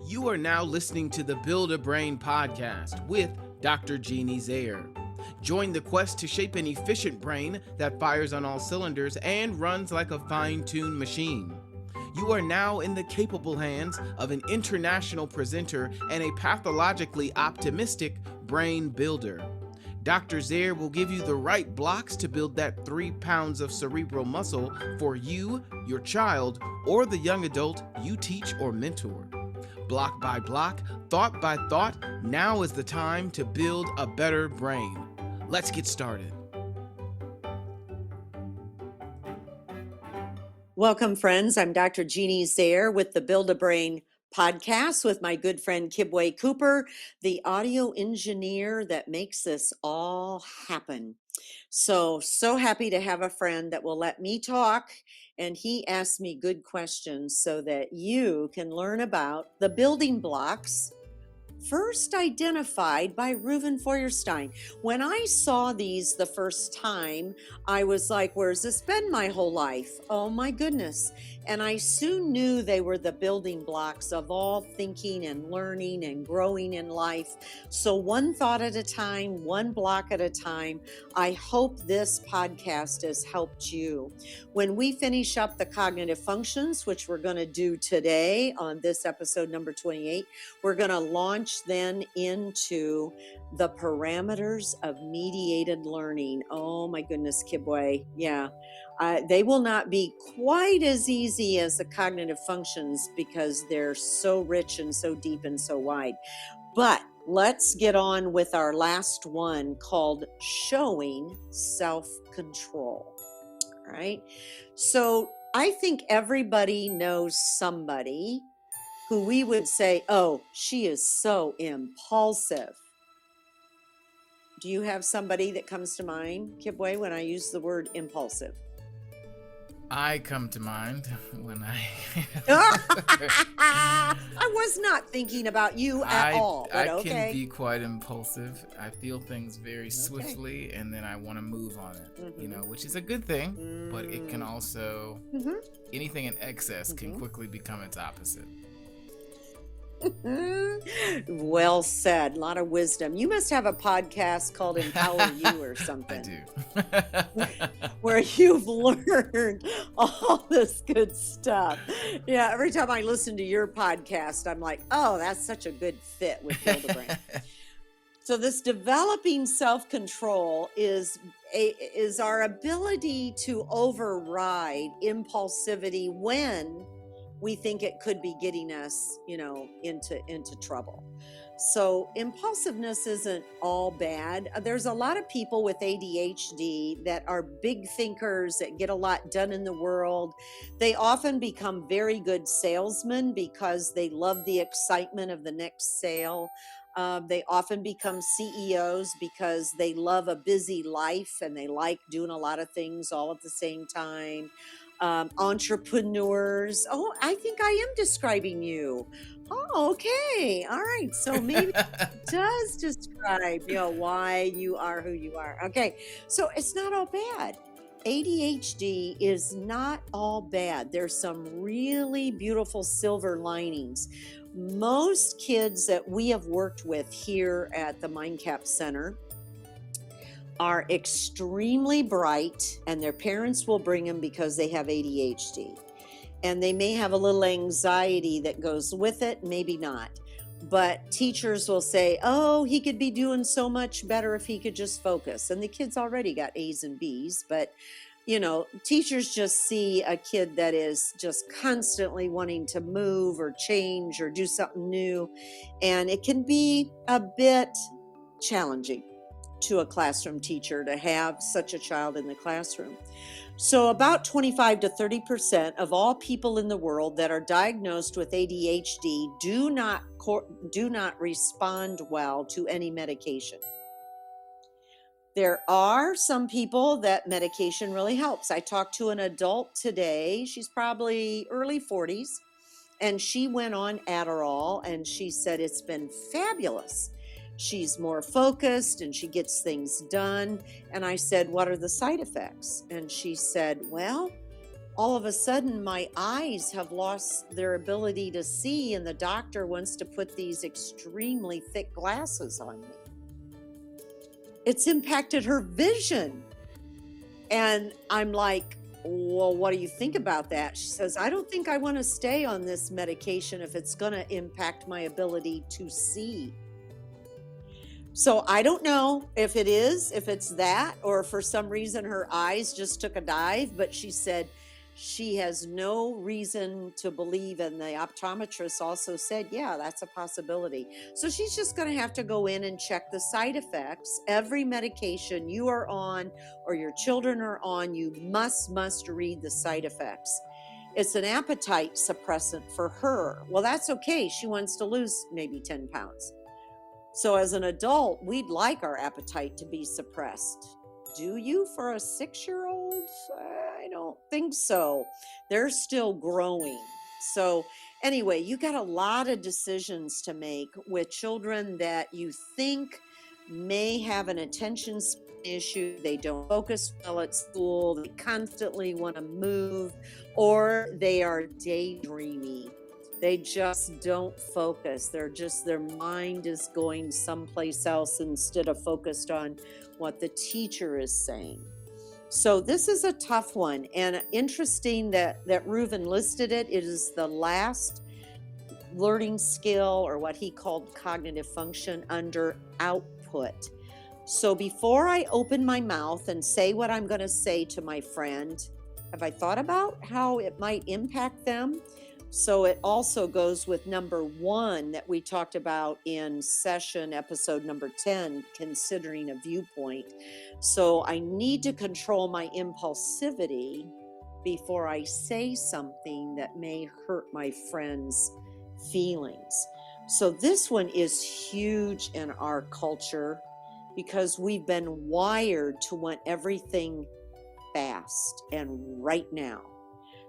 You are now listening to the Build a Brain podcast with Dr. Jeanne Zehr. Join the quest to shape an efficient brain that fires on all cylinders and runs like a fine-tuned machine. You are now in the capable hands of an international presenter and a pathologically optimistic brain builder. Dr. Zehr will give you the right blocks to build that 3 pounds of cerebral muscle for you, your child, or the young adult you teach or mentor. Block by block, thought by thought, now is the time to build a better brain. Let's get started. Welcome, friends. I'm Dr. Jeanne Zehr with the Build a Brain podcast with my good friend Kibwe Cooper, the audio engineer that makes this all happen. So happy to have a friend that will let me talk, and he asks me good questions so that you can learn about the building blocks first identified by Reuven Feuerstein. When I saw these the first time, I was like, where's this been my whole life? Oh my goodness. And I soon knew they were the building blocks of all thinking and learning and growing in life. So one thought at a time, one block at a time. I hope this podcast has helped you. When we finish up the cognitive functions, which we're going to do today on this episode number 28, we're going to launch then into the parameters of mediated learning. Oh my goodness, Kibwe. Yeah. They will not be quite as easy as the cognitive functions because they're so rich and so deep and so wide. But let's get on with our last one called showing self-control. All right. So I think everybody knows somebody who we would say, oh, she is so impulsive. Do you have somebody that comes to mind, Kibwe, when I use the word impulsive? I come to mind when I was not thinking about you at all. But I can be quite impulsive. I feel things very swiftly, and then I want to move on it, which is a good thing, but it can also, anything in excess can quickly become its opposite. Well said. A lot of wisdom. You must have a podcast called Empower You or something. I do. Where you've learned all this good stuff. Yeah, every time I listen to your podcast, I'm like, oh, that's such a good fit with Build a Brain. So this developing self-control is our ability to override impulsivity when we think it could be getting us, into trouble. So impulsiveness isn't all bad. There's a lot of people with ADHD that are big thinkers that get a lot done in the world. They often become very good salesmen because they love the excitement of the next sale. They often become CEOs because they love a busy life and they like doing a lot of things all at the same time. Entrepreneurs. Oh, I think I am describing you. Oh, okay. All right. So maybe it does describe, why you are who you are. Okay. So it's not all bad. ADHD is not all bad. There's some really beautiful silver linings. Most kids that we have worked with here at the MindCAP Center are extremely bright, and their parents will bring them because they have ADHD. And they may have a little anxiety that goes with it, maybe not. But teachers will say, oh, he could be doing so much better if he could just focus. And the kid's already got A's and B's, but teachers just see a kid that is just constantly wanting to move or change or do something new. And it can be a bit challenging to a classroom teacher to have such a child in the classroom. So about 25 to 30% of all people in the world that are diagnosed with ADHD do not respond well to any medication. There are some people that medication really helps. I talked to an adult today. She's probably early 40s, and she went on Adderall, and she said it's been fabulous. She's more focused and she gets things done. And I said, what are the side effects? And she said, well, all of a sudden my eyes have lost their ability to see, and the doctor wants to put these extremely thick glasses on me. It's impacted her vision. And I'm like, well, what do you think about that? She says, I don't think I want to stay on this medication if it's going to impact my ability to see. So I don't know if it's that, or for some reason her eyes just took a dive, but she said she has no reason to believe. And the optometrist also said, yeah, that's a possibility. So she's just going to have to go in and check the side effects. Every medication you are on or your children are on, you must read the side effects. It's an appetite suppressant for her. Well, that's okay. She wants to lose maybe 10 pounds. So as an adult, we'd like our appetite to be suppressed. Do you for a 6-year-old? I don't think so. They're still growing. So anyway, you got a lot of decisions to make with children that you think may have an attention span issue. They don't focus well at school. They constantly want to move, or they are daydreamy. They just don't focus. Their mind is going someplace else instead of focused on what the teacher is saying. So this is a tough one, and interesting that Reuven listed it. It is the last learning skill, or what he called cognitive function, under output. So before I open my mouth and say what I'm going to say to my friend, have I thought about how it might impact them? So it also goes with number 1 that we talked about in episode number 10, considering a viewpoint. So I need to control my impulsivity before I say something that may hurt my friend's feelings. So this one is huge in our culture because we've been wired to want everything fast and right now.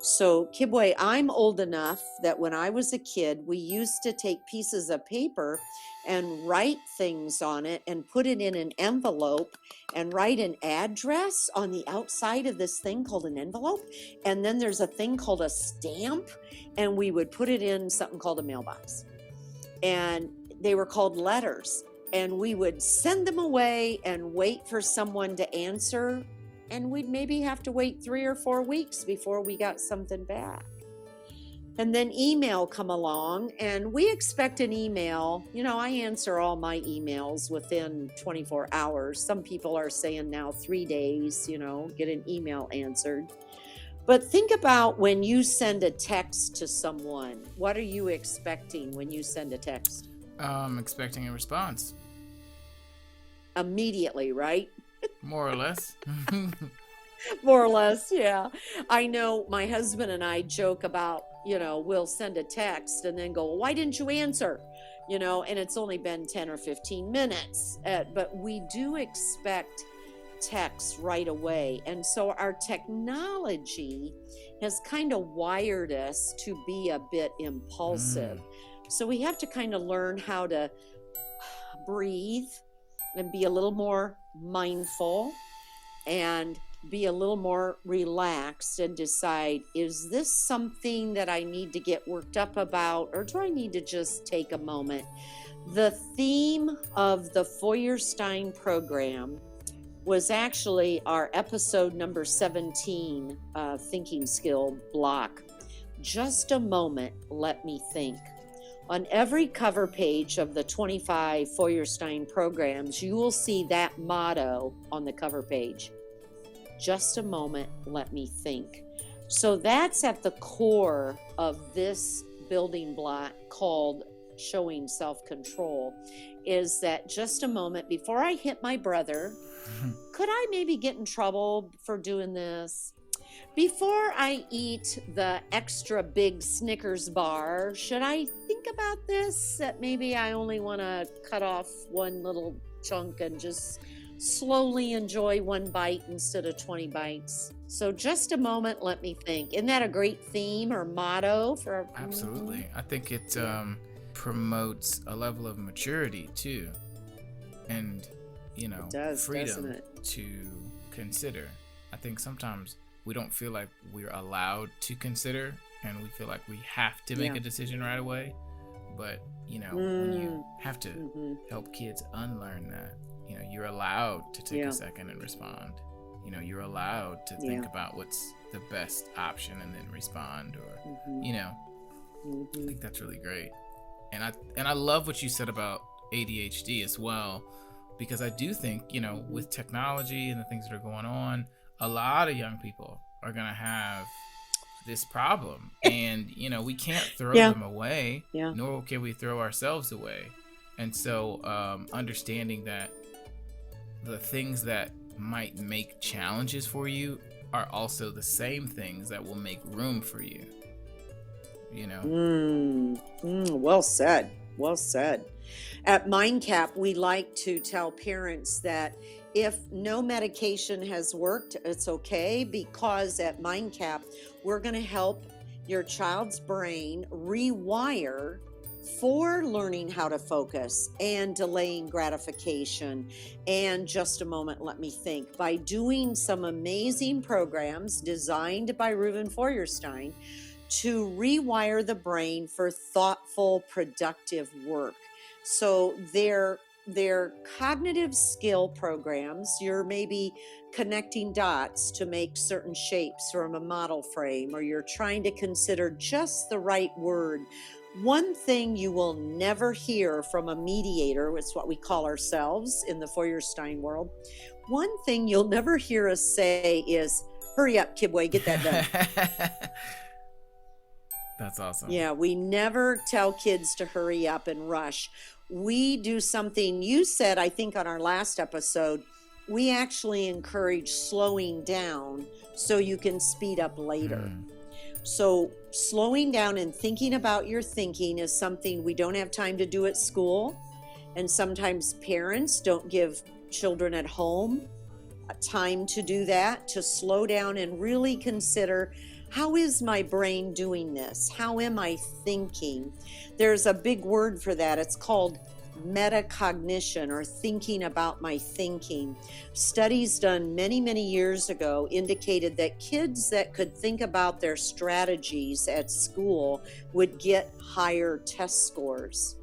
So, Kibwe, I'm old enough that when I was a kid, we used to take pieces of paper and write things on it and put it in an envelope and write an address on the outside of this thing called an envelope. And then there's a thing called a stamp, and we would put it in something called a mailbox. And they were called letters. And we would send them away and wait for someone to answer. And we'd maybe have to wait 3 or 4 weeks before we got something back. And then email come along, and we expect an email. You know, I answer all my emails within 24 hours. Some people are saying now 3 days, get an email answered. But think about when you send a text to someone. What are you expecting when you send a text? I'm expecting a response. Immediately, right? More or less. More or less, yeah. I know my husband and I joke about, we'll send a text and then go, well, why didn't you answer? And it's only been 10 or 15 minutes. But we do expect text right away. And so our technology has kind of wired us to be a bit impulsive. So we have to kind of learn how to breathe and be a little more mindful and be a little more relaxed and decide, is this something that I need to get worked up about, or do I need to just take a moment? The theme of the Feuerstein program was actually our episode number 17, thinking skill block. Just a moment, let me think. On every cover page of the 25 Feuerstein programs, you will see that motto on the cover page. Just a moment, let me think. So that's at the core of this building block called showing self-control, is that just a moment before I hit my brother, could I maybe get in trouble for doing this? Before I eat the extra big Snickers bar, should I think about this? That maybe I only want to cut off one little chunk and just slowly enjoy one bite instead of 20 bites. So just a moment, let me think. Isn't that a great theme or motto for? Absolutely. I think it promotes a level of maturity too, and it does, freedom doesn't it? to consider. I think sometimes we don't feel like we're allowed to consider, and we feel like we have to make a decision right away. But, when you have to help kids unlearn that, you're allowed to take a second and respond. You're allowed to think about what's the best option and then respond, or, I think that's really great. And I love what you said about ADHD as well, because I do think, with technology and the things that are going on, a lot of young people are going to have this problem, and, we can't throw them away, nor can we throw ourselves away. And so, understanding that the things that might make challenges for you are also the same things that will make room for you. Well said. Well said. At MindCAP, we like to tell parents that if no medication has worked, it's okay, because at MindCAP, we're going to help your child's brain rewire for learning how to focus and delaying gratification. And just a moment, let me think. By doing some amazing programs designed by Reuven Feuerstein to rewire the brain for thoughtful, productive work. So they're cognitive skill programs. You're maybe connecting dots to make certain shapes from a model frame, or you're trying to consider just the right word. One thing you will never hear from a mediator, it's what we call ourselves in the Feuerstein world. One thing you'll never hear us say is, hurry up, Kibwe, get that done. That's awesome. Yeah, we never tell kids to hurry up and rush. We do something you said, I think, on our last episode. We actually encourage slowing down so you can speed up later. So slowing down and thinking about your thinking is something we don't have time to do at school. And sometimes parents don't give children at home time to do that, to slow down and really consider, how is my brain doing this? How am I thinking? There's a big word for that. It's called metacognition, or thinking about my thinking. Studies done many, many years ago indicated that kids that could think about their strategies at school would get higher test scores.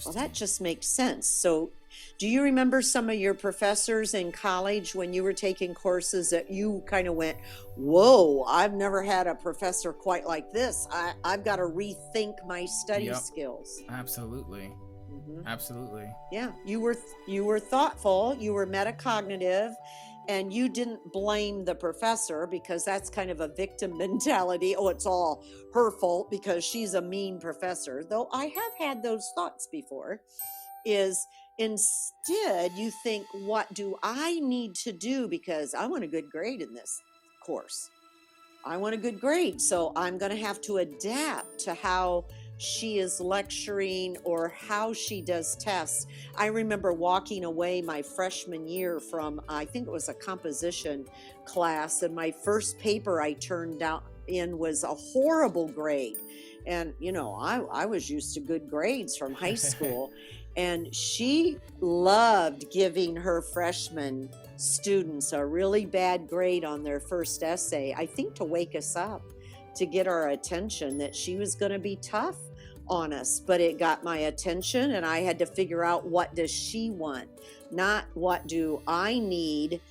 Well, that just makes sense. So do you remember some of your professors in college when you were taking courses that you kind of went, whoa, I've never had a professor quite like this. I've got to rethink my study skills. Absolutely. Absolutely. Yeah, you were thoughtful, you were metacognitive, and you didn't blame the professor, because that's kind of a victim mentality. Oh, it's all her fault because she's a mean professor. Though I have had those thoughts before. Is instead you think, what do I need to do, because I want a good grade in this course. I want a good grade, so I'm going to have to adapt to how she is lecturing or how she does tests. I remember walking away my freshman year from, I think it was a composition class, and my first paper I turned out in was a horrible grade. And, I was used to good grades from high school. And she loved giving her freshman students a really bad grade on their first essay, I think to wake us up, to get our attention that she was going to be tough on us. But it got my attention, and I had to figure out, what does she want? Not what do I need,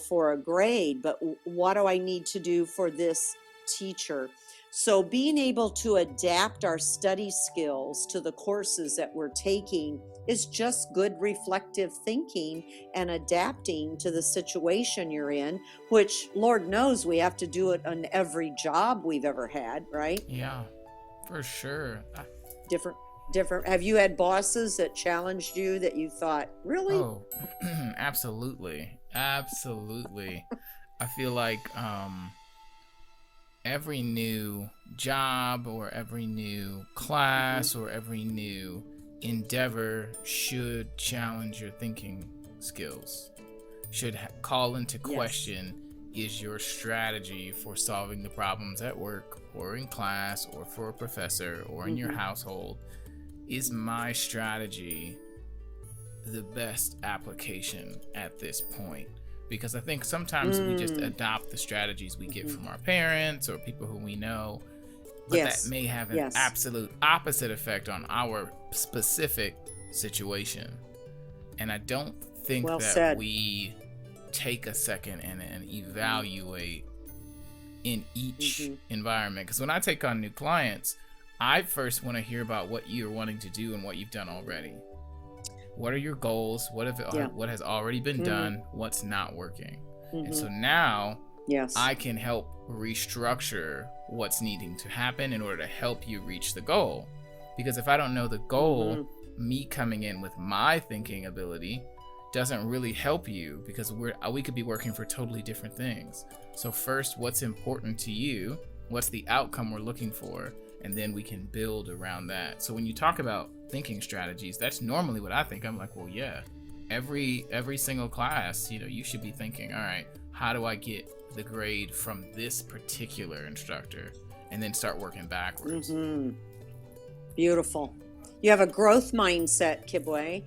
for a grade, but what do I need to do for this teacher? So being able to adapt our study skills to the courses that we're taking is just good reflective thinking and adapting to the situation you're in, which Lord knows we have to do it on every job we've ever had, right? Yeah, for sure. Different. Have you had bosses that challenged you that you thought, really? Oh, absolutely. Absolutely. I feel like, every new job or every new class or every new endeavor should challenge your thinking skills, should call into question, is your strategy for solving the problems at work or in class or for a professor or in your household, is my strategy the best application at this point? because I think sometimes we just adopt the strategies we get from our parents or people who we know, but that may have an absolute opposite effect on our specific situation. And I don't think we take a second and evaluate in each environment. Because when I take on new clients, I first want to hear about what you're wanting to do and what you've done already. What are your goals? What has already been done? What's not working? And so now I can help restructure what's needing to happen in order to help you reach the goal. Because if I don't know the goal, me coming in with my thinking ability doesn't really help you, because we could be working for totally different things. So first, what's important to you? What's the outcome we're looking for? And then we can build around that. So when you talk about thinking strategies, that's normally what I think. I'm like, well, yeah, every single class, you should be thinking, all right, how do I get the grade from this particular instructor? And then start working backwards. Beautiful. You have a growth mindset, Kibwe,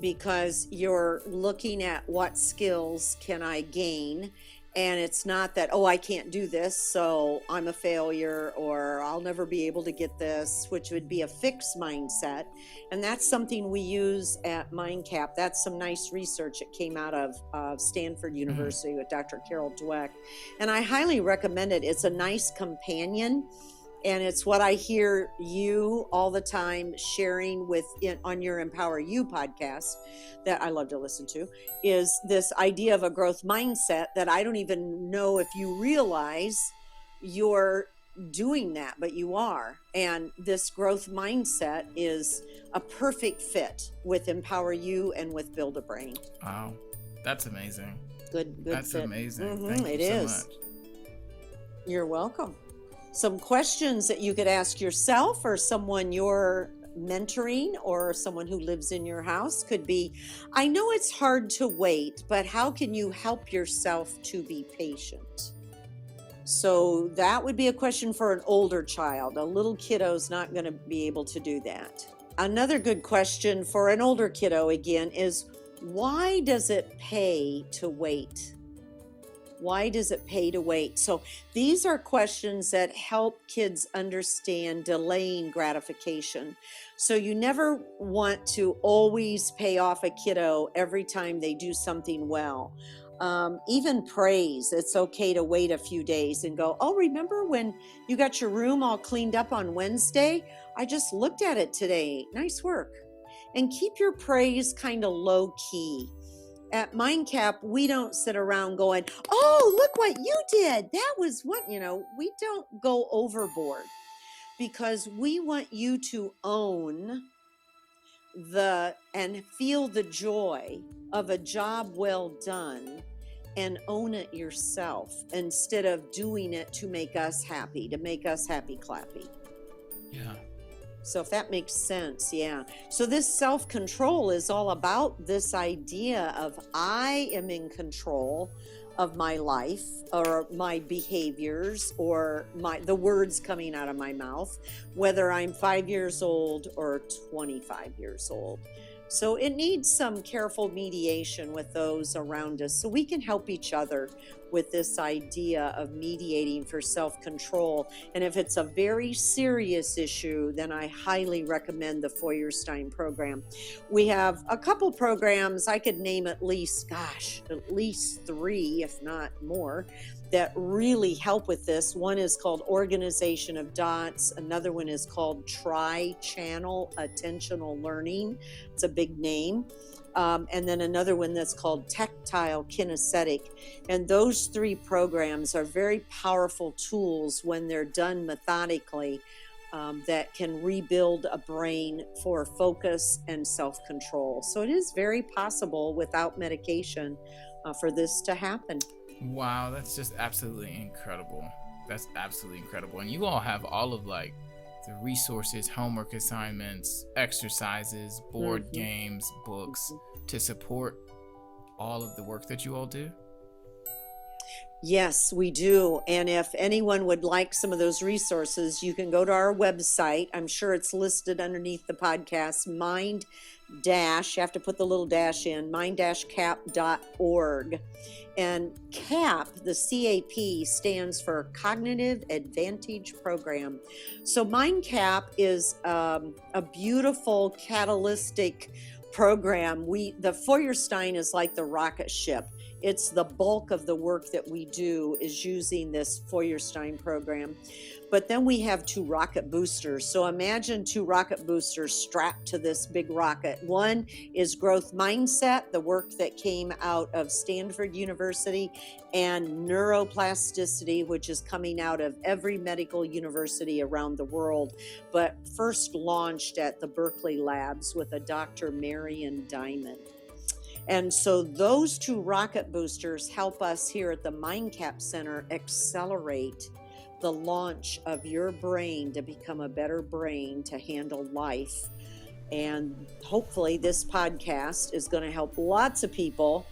because you're looking at what skills can I gain. And it's not that, I can't do this, so I'm a failure, or I'll never be able to get this, which would be a fixed mindset. And that's something we use at MindCAP. That's some nice research that came out of Stanford University with Dr. Carol Dweck. And I highly recommend it. It's a nice companion. And it's what I hear you all the time sharing on your Empower You podcast that I love to listen to, is this idea of a growth mindset that I don't even know if you realize you're doing that, but you are. And this growth mindset is a perfect fit with Empower You and with Build a Brain. Wow, that's amazing. Good That's fit. amazing. Thank it you is. so much. You're welcome. Some questions that you could ask yourself or someone you're mentoring or someone who lives in your house could be, I know it's hard to wait, but how can you help yourself to be patient? So that would be a question for an older child. A little kiddo's not going to be able to do that. Another good question for an older kiddo, again, is why does it pay to wait? Why does it pay to wait? So these are questions that help kids understand delaying gratification. So you never want to always pay off a kiddo every time they do something well. Even praise, it's okay to wait a few days and go, remember when you got your room all cleaned up on Wednesday? I just looked at it today. Nice work. And keep your praise kind of low key. At MindCAP, we don't sit around going, look what you did. That was what, we don't go overboard, because we want you to own and feel the joy of a job well done and own it yourself instead of doing it to make us happy clappy. Yeah. So if that makes sense, yeah. So this self-control is all about this idea of I am in control of my life or my behaviors or the words coming out of my mouth, whether I'm 5 years old or 25 years old. So it needs some careful mediation with those around us so we can help each other with this idea of mediating for self-control. And if it's a very serious issue, then I highly recommend the Feuerstein program. We have a couple programs, I could name at least 3, if not more, that really help with this. One is called Organization of Dots. Another one is called Tri-Channel Attentional Learning. It's a big name. And then another one that's called Tactile Kinesthetic. And those 3 programs are very powerful tools when they're done methodically that can rebuild a brain for focus and self-control. So it is very possible without medication for this to happen. Wow, that's just absolutely incredible. That's absolutely incredible. And you all have all of the resources, homework assignments, exercises, board games, books to support all of the work that you all do? Yes, we do. And if anyone would like some of those resources, you can go to our website. I'm sure it's listed underneath the podcast, you have to put the little dash in, mind-cap.org. And CAP, the CAP, stands for Cognitive Advantage Program. So MindCap is a beautiful catalytic program. The Feuerstein is like the rocket ship. It's the bulk of the work that we do is using this Feuerstein program. But then we have 2 rocket boosters. So imagine 2 rocket boosters strapped to this big rocket. One is growth mindset, the work that came out of Stanford University, and neuroplasticity, which is coming out of every medical university around the world, but first launched at the Berkeley Labs with a Dr. Marion Diamond. And so those 2 rocket boosters help us here at the MindCAP Center accelerate the launch of your brain to become a better brain to handle life. And hopefully this podcast is going to help lots of people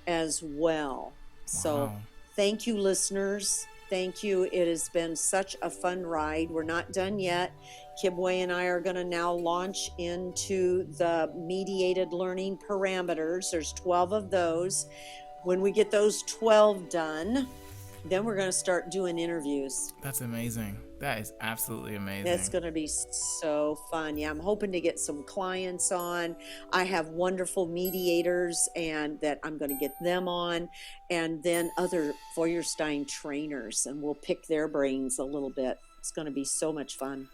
as well. So thank you, listeners. Thank you. It has been such a fun ride. We're not done yet. Kibwe and I are going to now launch into the mediated learning parameters. There's 12 of those. When we get those 12 done, then we're going to start doing interviews. That's amazing. That is absolutely amazing. It's going to be so fun. Yeah, I'm hoping to get some clients on. I have wonderful mediators and that I'm going to get them on, and then other Feuerstein trainers, and we'll pick their brains a little bit. It's going to be so much fun.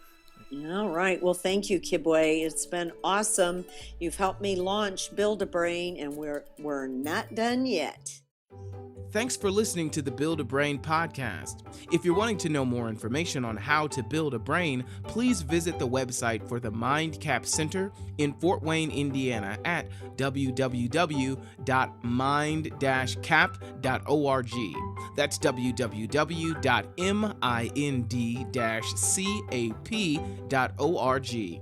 All right. Well, thank you, Kibwe. It's been awesome. You've helped me launch Build a Brain, and we're not done yet. Thanks for listening to the Build a Brain podcast. If you're wanting to know more information on how to build a brain, please visit the website for the MindCAP Center in Fort Wayne, Indiana at www.mind-cap.org. That's www.mind-cap.org.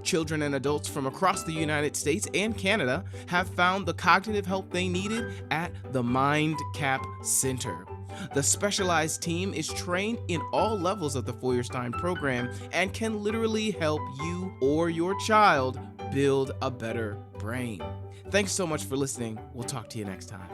Children and adults from across the United States and Canada have found the cognitive help they needed at the MindCAP Center. The specialized team is trained in all levels of the Feuerstein program and can literally help you or your child build a better brain. Thanks so much for listening. We'll talk to you next time.